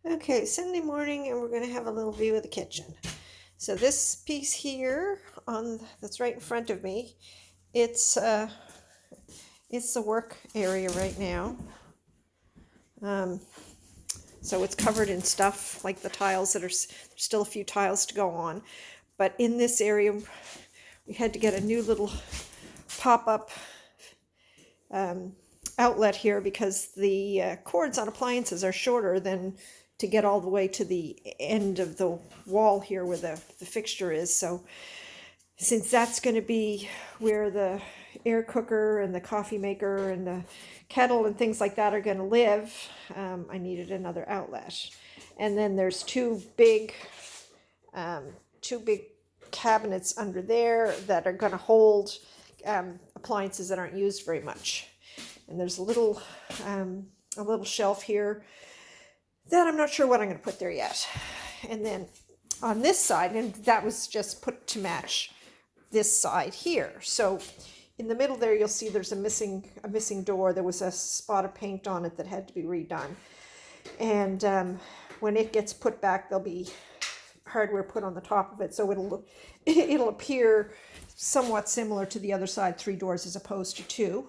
Okay, Sunday morning, and we're going to have a little view of the kitchen. So this piece here on that's right in front of me, it's uh, it's the work area right now. Um, so it's covered in stuff like the tiles that there's still a few tiles to go on, but in this area, we had to get a new little pop-up um, outlet here because the cords on appliances are shorter than to get all the way to the end of the wall here where the fixture is. So since that's going to be where the air cooker and the coffee maker and the kettle and things like that are going to live, I needed another outlet. And then there's um, two big cabinets under there that are going to hold appliances that aren't used very much. And there's a little shelf here that I'm not sure what I'm going to put there yet. And then on this side, and that was just put to match this side here. So in the middle there, you'll see there's a missing door. There was a spot of paint on it that had to be redone. And when it gets put back, there'll be hardware put on the top of it, so it'll appear somewhat similar to the other side, 3 doors as opposed to 2.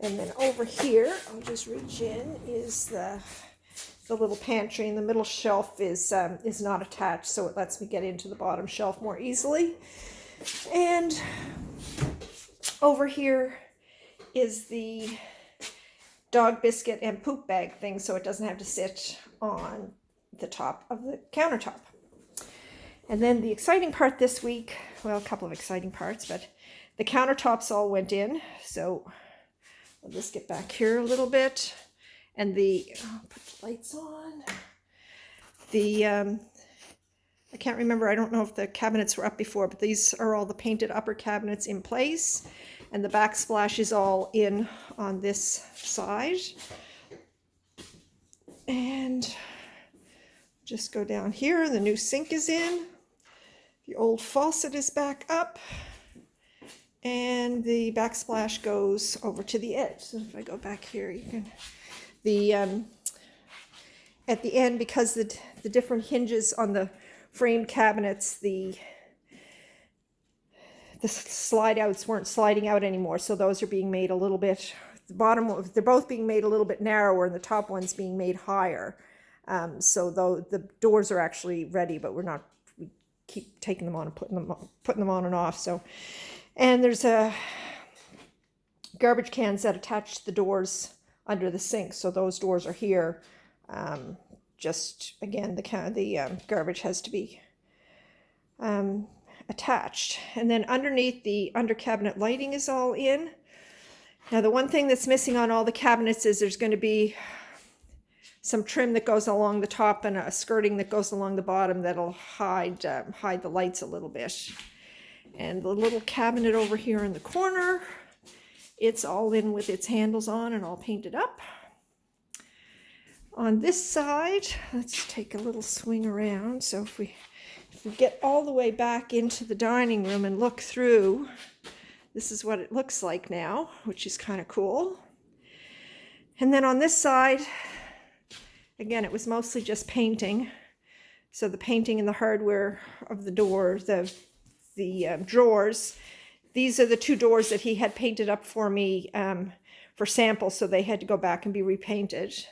And then over here, I'll just reach in, is the little pantry, and the middle shelf is not attached, so it lets me get into the bottom shelf more easily. And over here is the dog biscuit and poop bag thing, so it doesn't have to sit on the top of the countertop. And then the exciting part this week, well, a couple of exciting parts, but the countertops all went in. So I'll just get back here a little bit. And put the lights on. I can't remember, I don't know if the cabinets were up before, but these are all the painted upper cabinets in place. And the backsplash is all in on this side. And just go down here, the new sink is in. The old faucet is back up. And the backsplash goes over to the edge. So if I go back here, you can, at the end, because the different hinges on the framed cabinets, the slide outs weren't sliding out anymore, so those are being made a little bit, they're both being made a little bit narrower, and the top one's being made higher. So though the doors are actually ready, but we keep taking them on and putting them on and off. So, and there's garbage cans that attach to the doors under the sink, so those doors are here. Just again, the garbage has to be attached. And then underneath, the under cabinet lighting is all in. Now the one thing that's missing on all the cabinets is there's going to be some trim that goes along the top and a skirting that goes along the bottom that'll hide the lights a little bit. And the little cabinet over here in the corner, it's all in with its handles on and all painted up. On this side, let's take a little swing around. So if we get all the way back into the dining room and look through, this is what it looks like now, which is kind of cool. And then on this side, again, it was mostly just painting. So the painting and the hardware of the door, the drawers, these are the 2 doors that he had painted up for me for samples, so they had to go back and be repainted.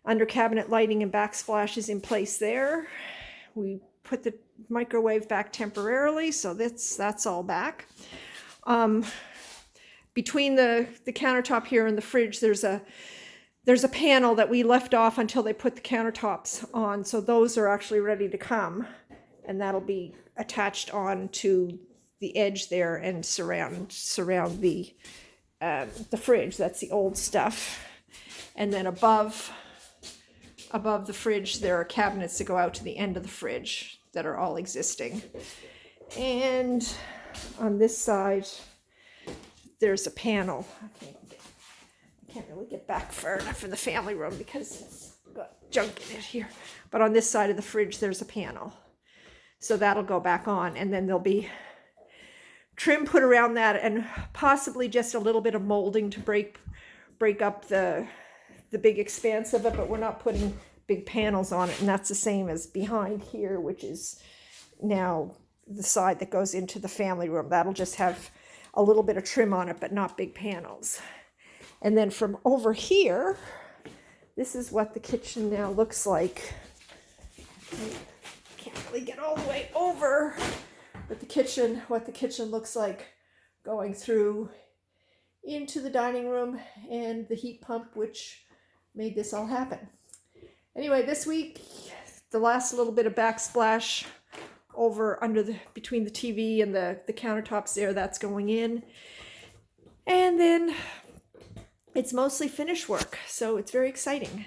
Under cabinet lighting and backsplash is in place there. We put the microwave back temporarily, so that's all back. Between the countertop here and the fridge, there's a panel that we left off until they put the countertops on, so those are actually ready to come, and that'll be attached on to the edge there and surround the fridge. That's the old stuff. And then above the fridge, there are cabinets that go out to the end of the fridge that are all existing. And on this side, there's a panel. I can't really get back far enough in the family room because it's got junk in it here. But on this side of the fridge, there's a panel. So that'll go back on, and then there'll be trim put around that and possibly just a little bit of molding to break up the the big expanse of it, but we're not putting big panels on it. And that's the same as behind here, which is now the side that goes into the family room. That'll just have a little bit of trim on it, but not big panels. And then from over here, this is what the kitchen now looks like. Can't really get all the way over, but what the kitchen looks like going through into the dining room and the heat pump, which made this all happen. Anyway, this week, the last little bit of backsplash over between the TV and the countertops there, that's going in. And then it's mostly finish work, so it's very exciting.